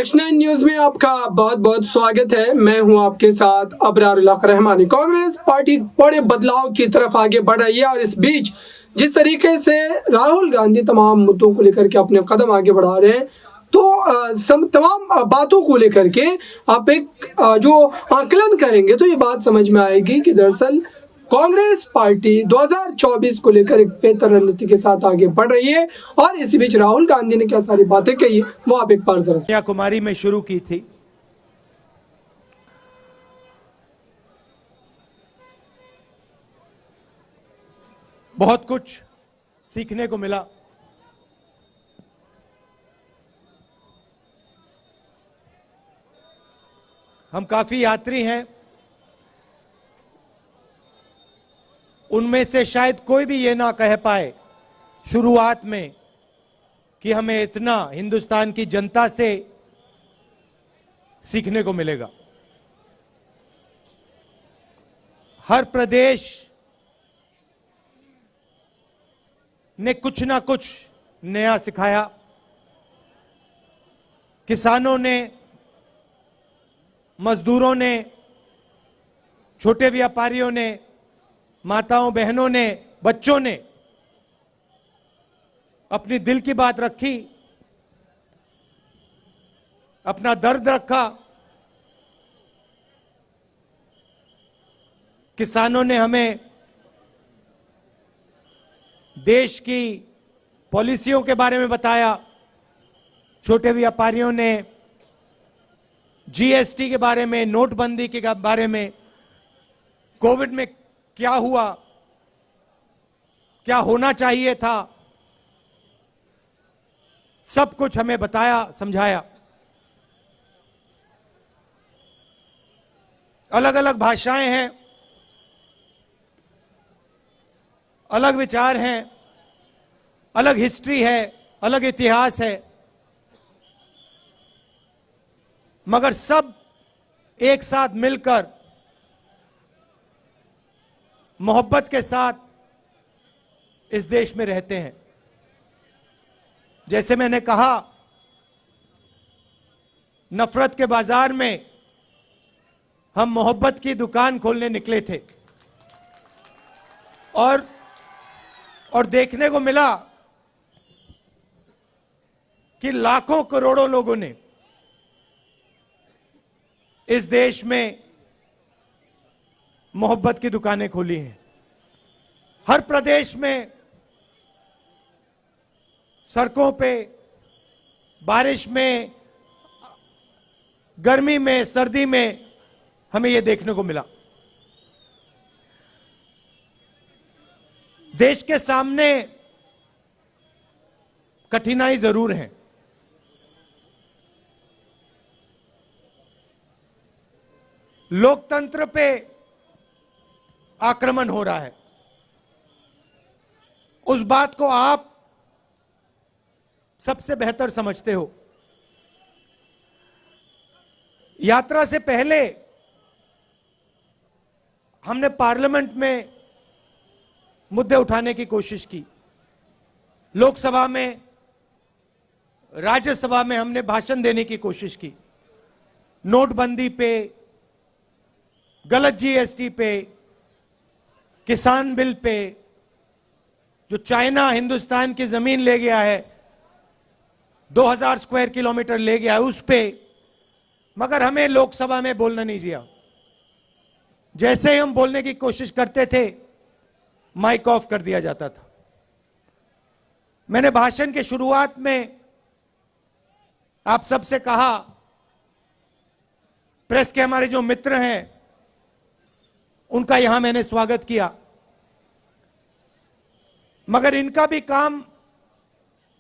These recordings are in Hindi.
X9 न्यूज में आपका बहुत बहुत स्वागत है। मैं हूं आपके साथ अबरारुल हक रहमानी। कांग्रेस पार्टी बड़े बदलाव की तरफ आगे बढ़ रही है और इस बीच जिस तरीके से राहुल गांधी तमाम मुद्दों को लेकर के अपने कदम आगे बढ़ा रहे हैं, तो तमाम बातों को लेकर के आप एक जो आकलन करेंगे तो ये बात समझ में आएगी कि दरअसल कांग्रेस पार्टी 2024 को लेकर एक बेहतर रणनीति के साथ आगे बढ़ रही है। और इसी बीच राहुल गांधी ने क्या सारी बातें कही वो आप एक बार जरा कन्याकुमारी में शुरू की थी। बहुत कुछ सीखने को मिला। हम काफी यात्री हैं, उनमें से शायद कोई भी ये ना कह पाए शुरुआत में कि हमें इतना हिंदुस्तान की जनता से सीखने को मिलेगा। हर प्रदेश ने कुछ ना कुछ नया सिखाया। किसानों ने, मजदूरों ने, छोटे व्यापारियों ने, माताओं बहनों ने, बच्चों ने अपनी दिल की बात रखी, अपना दर्द रखा। किसानों ने हमें देश की पॉलिसियों के बारे में बताया। छोटे व्यापारियों ने जीएसटी के बारे में, नोटबंदी के बारे में, कोविड में क्या हुआ, क्या होना चाहिए था, सब कुछ हमें बताया, समझाया। अलग अलग भाषाएं हैं, अलग विचार हैं, अलग हिस्ट्री है, अलग इतिहास है, मगर सब एक साथ मिलकर मोहब्बत के साथ इस देश में रहते हैं। जैसे मैंने कहा, नफरत के बाजार में हम मोहब्बत की दुकान खोलने निकले थे और देखने को मिला कि लाखों करोड़ों लोगों ने इस देश में मोहब्बत की दुकानें खोली हैं। हर प्रदेश में सड़कों पे, बारिश में, गर्मी में, सर्दी में हमें यह देखने को मिला। देश के सामने कठिनाई जरूर है। लोकतंत्र पे आक्रमण हो रहा है। उस बात को आप सबसे बेहतर समझते हो। यात्रा से पहले हमने पार्लियामेंट में मुद्दे उठाने की कोशिश की। लोकसभा में, राज्यसभा में हमने भाषण देने की कोशिश की। नोटबंदी पे, गलत जीएसटी पे, किसान बिल पे, जो चाइना हिंदुस्तान की जमीन ले गया है, 2000 स्क्वायर किलोमीटर ले गया है, उस पे, मगर हमें लोकसभा में बोलना नहीं दिया। जैसे ही हम बोलने की कोशिश करते थे, माइक ऑफ कर दिया जाता था। मैंने भाषण के शुरुआत में आप सबसे कहा, प्रेस के हमारे जो मित्र हैं उनका यहां मैंने स्वागत किया, मगर इनका भी काम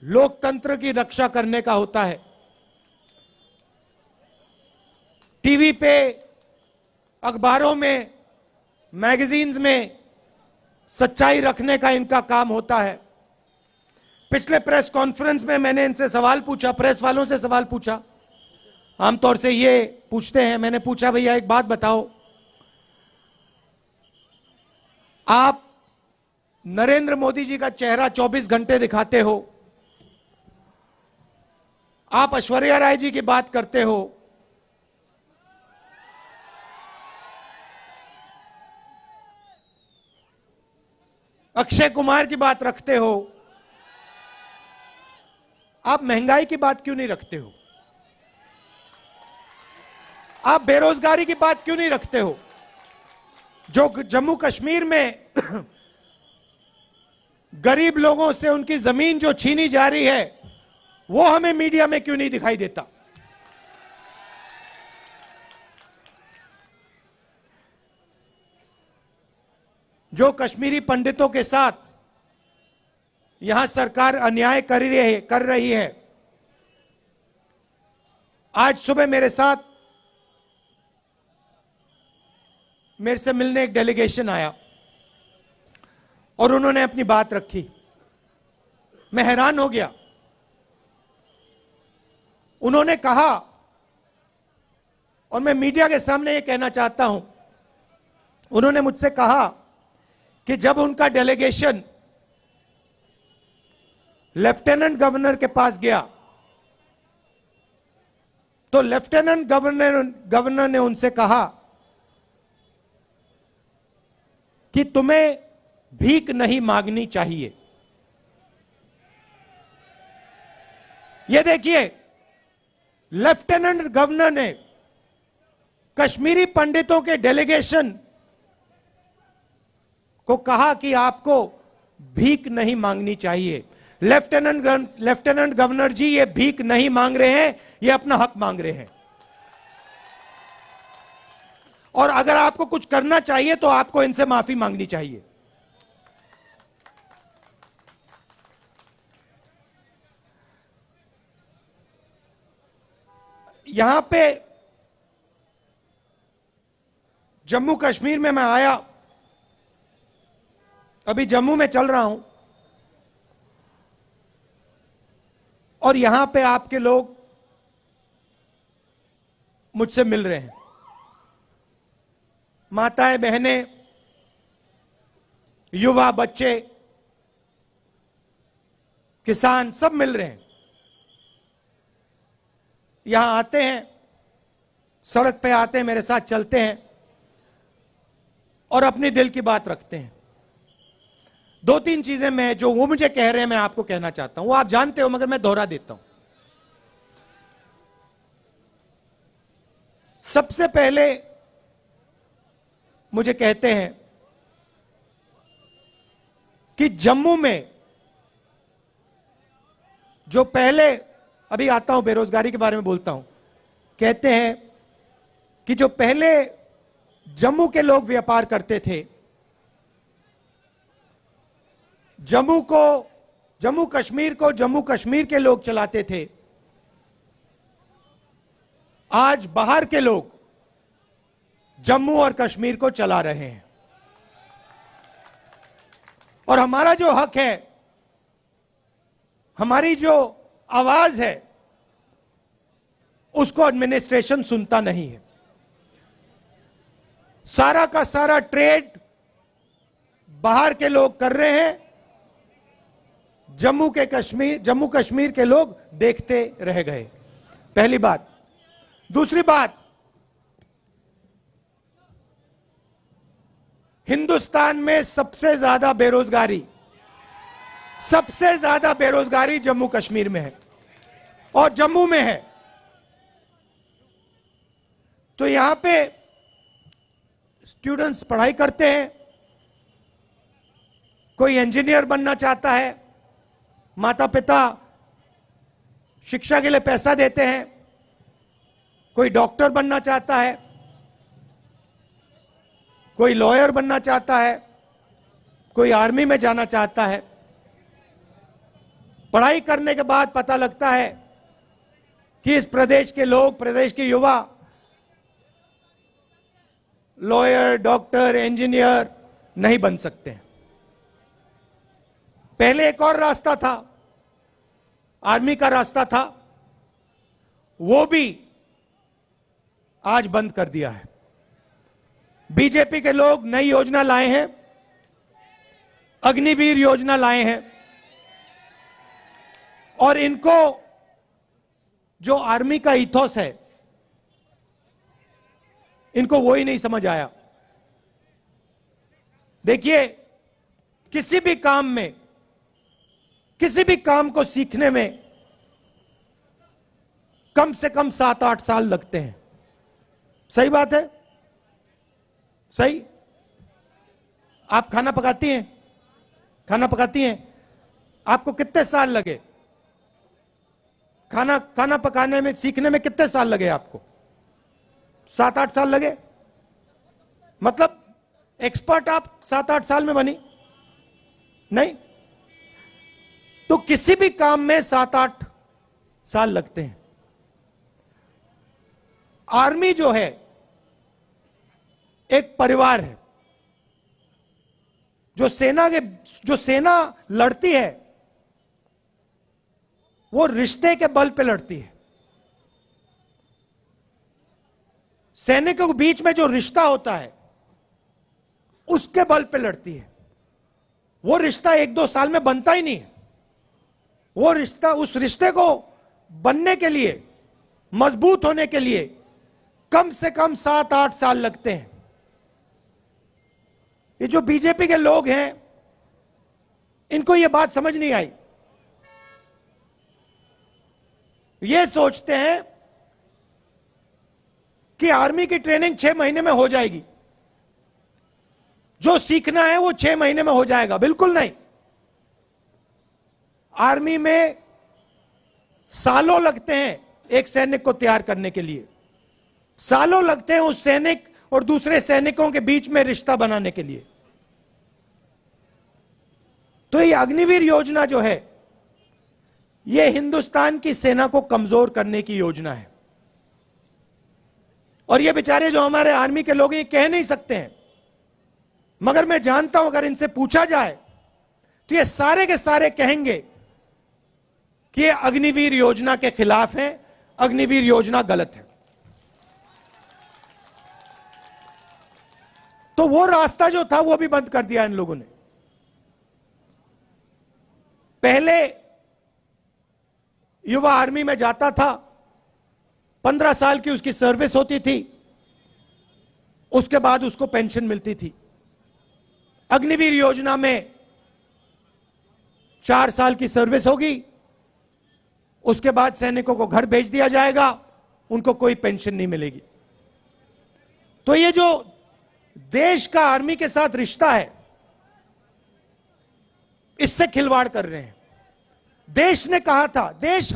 लोकतंत्र की रक्षा करने का होता है। टीवी पे, अखबारों में, मैगजीन्स में सच्चाई रखने का इनका काम होता है। पिछले प्रेस कॉन्फ्रेंस में मैंने इनसे सवाल पूछा, प्रेस वालों से सवाल पूछा। आमतौर से ये पूछते हैं। मैंने पूछा, भैया एक बात बताओ, आप नरेंद्र मोदी जी का चेहरा 24 घंटे दिखाते हो, आप ऐश्वर्या राय जी की बात करते हो, अक्षय कुमार की बात रखते हो, आप महंगाई की बात क्यों नहीं रखते हो? आप बेरोजगारी की बात क्यों नहीं रखते हो? जो जम्मू कश्मीर में गरीब लोगों से उनकी जमीन जो छीनी जा रही है, वो हमें मीडिया में क्यों नहीं दिखाई देता? जो कश्मीरी पंडितों के साथ यहां सरकार अन्याय कर रही है। आज सुबह मेरे से मिलने एक डेलीगेशन आया और उन्होंने अपनी बात रखी। मैं हैरान हो गया। उन्होंने कहा, और मैं मीडिया के सामने ये कहना चाहता हूं, उन्होंने मुझसे कहा कि जब उनका डेलीगेशन लेफ्टिनेंट गवर्नर के पास गया तो लेफ्टिनेंट गवर्नर ने उनसे कहा कि तुम्हें भीख नहीं मांगनी चाहिए। यह देखिए, लेफ्टिनेंट गवर्नर ने कश्मीरी पंडितों के डेलीगेशन को कहा कि आपको भीख नहीं मांगनी चाहिए। लेफ्टिनेंट गवर्नर जी, ये भीख नहीं मांग रहे हैं, ये अपना हक मांग रहे हैं। और अगर आपको कुछ करना चाहिए तो आपको इनसे माफी मांगनी चाहिए। यहां पे जम्मू कश्मीर में मैं आया, अभी जम्मू में चल रहा हूं, और यहां पे आपके लोग मुझसे मिल रहे हैं। माताएं, बहनें, युवा, बच्चे, किसान सब मिल रहे हैं। यहां आते हैं, सड़क पे आते हैं, मेरे साथ चलते हैं और अपनी दिल की बात रखते हैं। दो तीन चीजें मैं जो वो मुझे कह रहे हैं मैं आपको कहना चाहता हूं। वो आप जानते हो मगर मैं दोहरा देता हूं। सबसे पहले मुझे कहते हैं कि जम्मू में जो पहले, अभी आता हूं बेरोजगारी के बारे में बोलता हूं, कहते हैं कि जो पहले जम्मू के लोग व्यापार करते थे, जम्मू कश्मीर के लोग चलाते थे, आज बाहर के लोग जम्मू और कश्मीर को चला रहे हैं। और हमारा जो हक है, हमारी जो आवाज है, उसको एडमिनिस्ट्रेशन सुनता नहीं है। सारा का सारा ट्रेड बाहर के लोग कर रहे हैं, जम्मू कश्मीर के लोग देखते रह गए। पहली बात। दूसरी बात, हिंदुस्तान में सबसे ज्यादा बेरोजगारी जम्मू कश्मीर में है और जम्मू में है। तो यहां पे स्टूडेंट्स पढ़ाई करते हैं, कोई इंजीनियर बनना चाहता है, माता पिता शिक्षा के लिए पैसा देते हैं, कोई डॉक्टर बनना चाहता है, कोई लॉयर बनना चाहता है, कोई आर्मी में जाना चाहता है। पढ़ाई करने के बाद पता लगता है कि इस प्रदेश के लोग, प्रदेश के युवा लॉयर, डॉक्टर, इंजीनियर नहीं बन सकते हैं। पहले एक और रास्ता था, आर्मी का रास्ता था, वो भी आज बंद कर दिया है। बीजेपी के लोग नई योजना लाए हैं, अग्निवीर योजना लाए हैं, और इनको जो आर्मी का इथोस है, इनको वो ही नहीं समझ आया। देखिए, किसी भी काम में, किसी भी काम को सीखने में कम से कम 7-8 साल लगते हैं। सही बात है? सही? आप खाना पकाती हैं? खाना पकाती हैं? आपको कितने साल लगे? खाना पकाने में, सीखने में कितने साल लगे आपको? 7-8 साल लगे? मतलब एक्सपर्ट आप 7-8 साल में बनी? नहीं। तो किसी भी काम में 7-8 साल लगते हैं। आर्मी जो है एक परिवार है। जो सेना लड़ती है, वो रिश्ते के बल पे लड़ती है। सैनिकों के बीच में जो रिश्ता होता है, उसके बल पे लड़ती है। वो रिश्ता 1-2 साल में बनता ही नहीं है। वो रिश्ता, उस रिश्ते को बनने के लिए, मजबूत होने के लिए कम से कम 7-8 साल लगते हैं। ये जो बीजेपी के लोग हैं, इनको ये बात समझ नहीं आई। ये सोचते हैं कि आर्मी की ट्रेनिंग 6 महीने में हो जाएगी, जो सीखना है वो 6 महीने में हो जाएगा। बिल्कुल नहीं। आर्मी में सालों लगते हैं एक सैनिक को तैयार करने के लिए। सालों लगते हैं उस सैनिक और दूसरे सैनिकों के बीच में रिश्ता बनाने के लिए। तो ये अग्निवीर योजना जो है, ये हिंदुस्तान की सेना को कमजोर करने की योजना है। और ये बेचारे जो हमारे आर्मी के लोग, ये कह नहीं सकते हैं, मगर मैं जानता हूं अगर इनसे पूछा जाए तो ये सारे के सारे कहेंगे कि ये अग्निवीर योजना के खिलाफ है, अग्निवीर योजना गलत है। तो वो रास्ता जो था वो भी बंद कर दिया इन लोगों ने। पहले युवा आर्मी में जाता था, 15 साल की उसकी सर्विस होती थी, उसके बाद उसको पेंशन मिलती थी। अग्निवीर योजना में 4 साल की सर्विस होगी, उसके बाद सैनिकों को घर भेज दिया जाएगा, उनको कोई पेंशन नहीं मिलेगी। तो ये जो देश का आर्मी के साथ रिश्ता है, इससे खिलवाड़ कर रहे हैं। देश ने कहा था, देश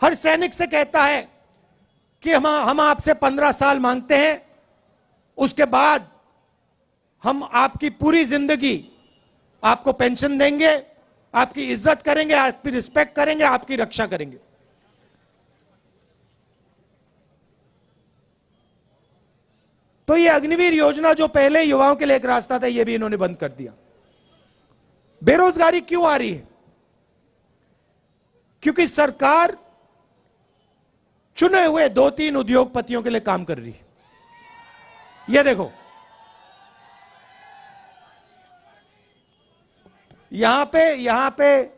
हर सैनिक से कहता है कि हम आपसे 15 साल मांगते हैं, उसके बाद हम आपकी पूरी जिंदगी आपको पेंशन देंगे, आपकी इज्जत करेंगे, आपकी रिस्पेक्ट करेंगे, आपकी रक्षा करेंगे। तो ये अग्निवीर योजना जो पहले युवाओं के लिए एक रास्ता था, ये भी इन्होंने बंद कर दिया। बेरोजगारी क्यों आ रही है? क्योंकि सरकार चुने हुए 2-3 उद्योगपतियों के लिए काम कर रही है। ये देखो, यहां पे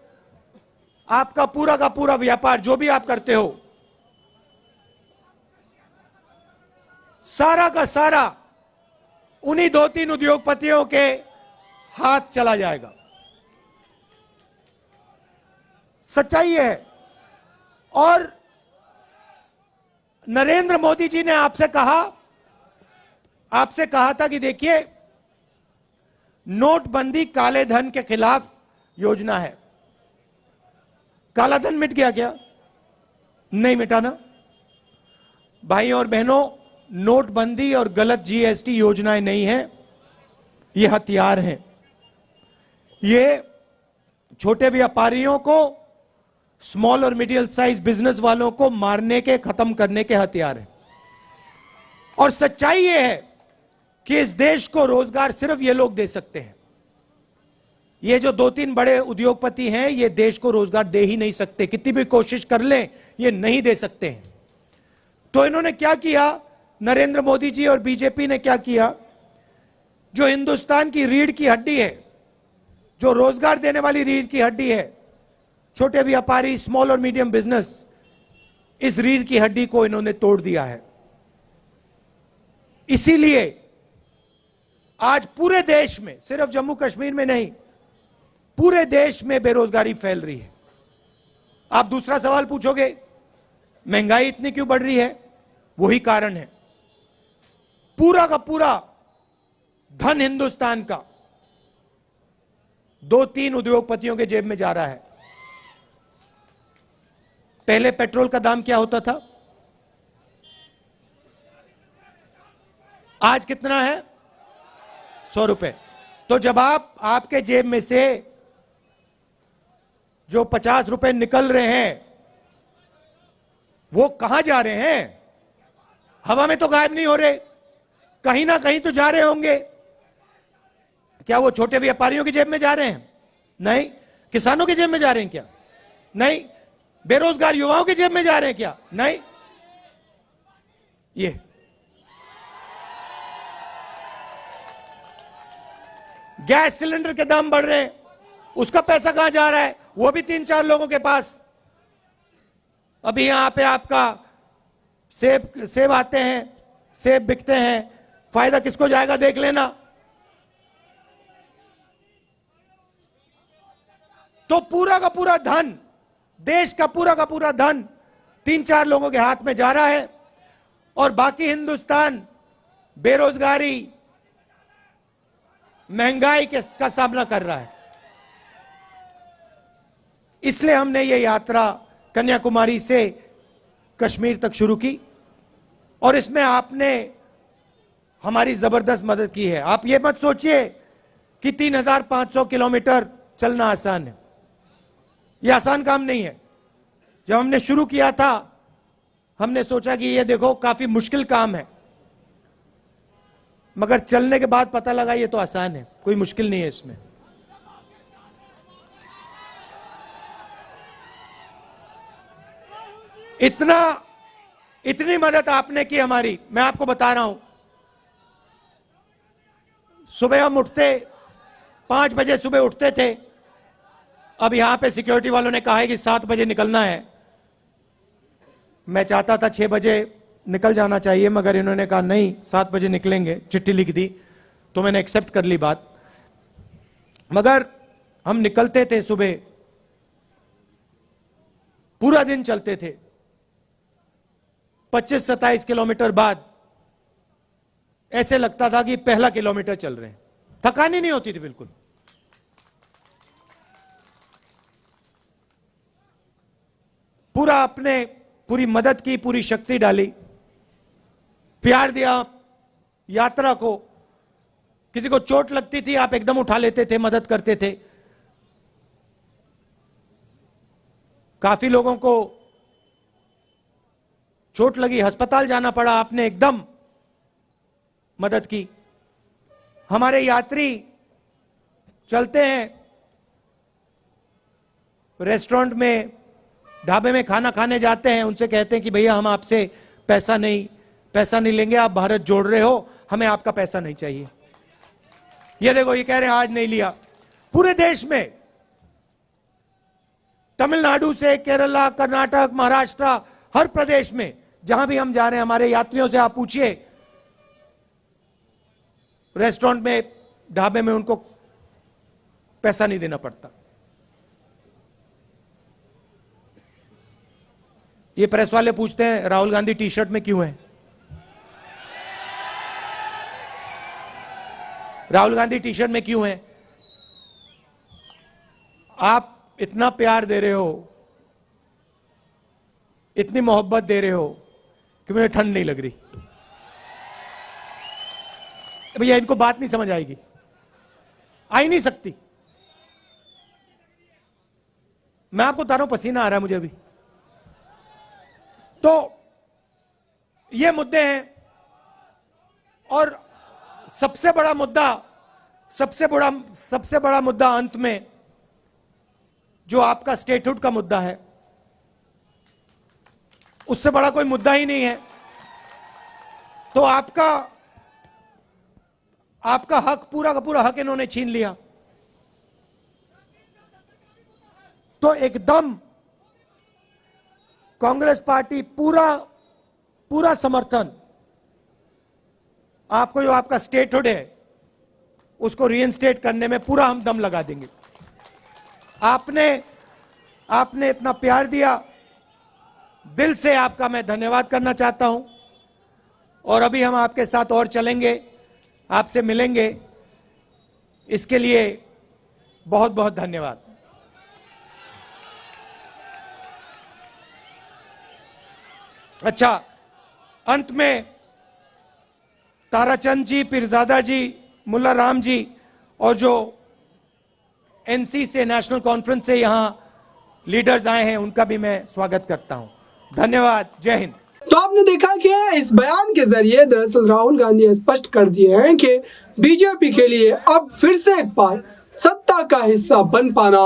आपका पूरा का पूरा व्यापार, जो भी आप करते हो, सारा का सारा उन्हीं 2-3 उद्योगपतियों के हाथ चला जाएगा। सच्चाई है। और नरेंद्र मोदी जी ने आपसे कहा था कि देखिए, नोटबंदी काले धन के खिलाफ योजना है। काला धन मिट गया क्या? नहीं मिटा ना। भाई और बहनों, नोटबंदी और गलत जीएसटी योजनाएं नहीं है, ये हथियार हैं। ये छोटे व्यापारियों को, स्मॉल और मिडिल साइज बिजनेस वालों को मारने के, खत्म करने के हथियार हैं। और सच्चाई ये है कि इस देश को रोजगार सिर्फ ये लोग दे सकते हैं। ये जो 2-3 बड़े उद्योगपति हैं, ये देश को रोजगार दे ही नहीं सकते। कितनी भी कोशिश कर लें, ये नहीं दे सकते हैं। तो इन्होंने क्या किया, नरेंद्र मोदी जी और बीजेपी ने क्या किया, जो हिंदुस्तान की रीढ़ की हड्डी है, जो रोजगार देने वाली रीढ़ की हड्डी है, छोटे व्यापारी, स्मॉल और मीडियम बिजनेस, इस रीढ़ की हड्डी को इन्होंने तोड़ दिया है। इसीलिए आज पूरे देश में, सिर्फ जम्मू कश्मीर में नहीं, पूरे देश में बेरोजगारी फैल रही है। आप दूसरा सवाल पूछोगे, महंगाई इतनी क्यों बढ़ रही है? वही कारण है। पूरा का पूरा धन हिंदुस्तान का 2-3 उद्योगपतियों के जेब में जा रहा है। पहले पेट्रोल का दाम क्या होता था? आज कितना है? 100 रुपए। तो जब आपके जेब में से जो 50 रुपए निकल रहे हैं, वो कहां जा रहे हैं? हवा में तो गायब नहीं हो रहे, कहीं ना कहीं तो जा रहे होंगे। क्या वो छोटे व्यापारियों की जेब में जा रहे हैं? नहीं। किसानों की जेब में जा रहे हैं क्या? नहीं। बेरोजगार युवाओं की जेब में जा रहे हैं क्या? नहीं। ये गैस सिलेंडर के दाम बढ़ रहे हैं, उसका पैसा कहां जा रहा है? वो भी 3-4 लोगों के पास। अभी यहां पे आपका सेब आते हैं, सेब बिकते हैं, फायदा किसको जाएगा देख लेना। तो पूरा का पूरा धन, देश का पूरा धन 3-4 लोगों के हाथ में जा रहा है, और बाकी हिंदुस्तान बेरोजगारी, महंगाई का सामना कर रहा है। इसलिए हमने ये यात्रा कन्याकुमारी से कश्मीर तक शुरू की, और इसमें आपने हमारी जबरदस्त मदद की है। आप ये मत सोचिए कि 3500 किलोमीटर चलना आसान है। यह आसान काम नहीं है। जब हमने शुरू किया था, हमने सोचा कि ये देखो काफी मुश्किल काम है, मगर चलने के बाद पता लगा ये तो आसान है, कोई मुश्किल नहीं है इसमें। इतनी मदद आपने की हमारी, मैं आपको बता रहा हूं। सुबह हम उठते 5 बजे सुबह उठते थे। अब यहां पे सिक्योरिटी वालों ने कहा है कि 7 बजे निकलना है। मैं चाहता था 6 बजे निकल जाना चाहिए, मगर इन्होंने कहा नहीं 7 बजे निकलेंगे, चिट्ठी लिख दी, तो मैंने एक्सेप्ट कर ली बात। मगर हम निकलते थे सुबह, पूरा दिन चलते थे। 25-27 किलोमीटर बाद ऐसे लगता था कि पहला किलोमीटर चल रहे हैं, थकान ही नहीं होती थी बिल्कुल। पूरी मदद की, पूरी शक्ति डाली, प्यार दिया यात्रा को। किसी को चोट लगती थी, आप एकदम उठा लेते थे, मदद करते थे। काफी लोगों को चोट लगी, अस्पताल जाना पड़ा, आपने एकदम मदद की। हमारे यात्री चलते हैं, रेस्टोरेंट में, ढाबे में खाना खाने जाते हैं, उनसे कहते हैं कि भैया हम आपसे पैसा नहीं लेंगे, आप भारत जोड़ रहे हो, हमें आपका पैसा नहीं चाहिए। ये देखो, ये कह रहे हैं आज नहीं लिया। पूरे देश में, तमिलनाडु से केरला, कर्नाटक, महाराष्ट्र, हर प्रदेश में जहां भी हम जा रहे हैं, हमारे यात्रियों से आप पूछिए, रेस्टोरेंट में, ढाबे में उनको पैसा नहीं देना पड़ता। ये प्रेस वाले पूछते हैं राहुल गांधी टी शर्ट में क्यों है? राहुल गांधी टी शर्ट में क्यों है? आप इतना प्यार दे रहे हो, इतनी मोहब्बत दे रहे हो कि मुझे ठंड नहीं लग रही। भैया इनको बात नहीं समझ आएगी, आ ही नहीं सकती। मैं आपको बता रहा हूं, पसीना आ रहा है मुझे अभी। तो ये मुद्दे हैं, और सबसे बड़ा मुद्दा अंत में जो आपका स्टेटहुड का मुद्दा है, उससे बड़ा कोई मुद्दा ही नहीं है। तो आपका हक, पूरा का पूरा हक इन्होंने छीन लिया। तो एकदम कांग्रेस पार्टी पूरा समर्थन आपको, जो आपका स्टेटहुड है उसको रीइंस्टेट करने में पूरा हम दम लगा देंगे। आपने इतना प्यार दिया, दिल से आपका मैं धन्यवाद करना चाहता हूं। और अभी हम आपके साथ और चलेंगे, आपसे मिलेंगे, इसके लिए बहुत बहुत धन्यवाद। अच्छा, अंत में ताराचंद जी, पीरजादा जी, मुल्ला राम जी और जो एनसी से, नेशनल कॉन्फ्रेंस से यहां लीडर्स आए हैं, उनका भी मैं स्वागत करता हूं। धन्यवाद। जय हिंद। तो आपने देखा कि इस बयान के जरिए दरअसल राहुल गांधी स्पष्ट कर दिए हैं कि बीजेपी के लिए अब फिर से एक बार सत्ता का हिस्सा बन पाना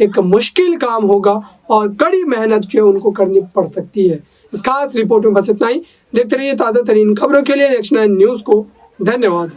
एक मुश्किल काम होगा और कड़ी मेहनत जो उनको करनी पड़ सकती है। इस खास रिपोर्ट में बस इतना ही। देखते रहिए ताज़ा तरीन खबरों के लिए नेक्स्ट 9 न्यूज़ को। धन्यवाद।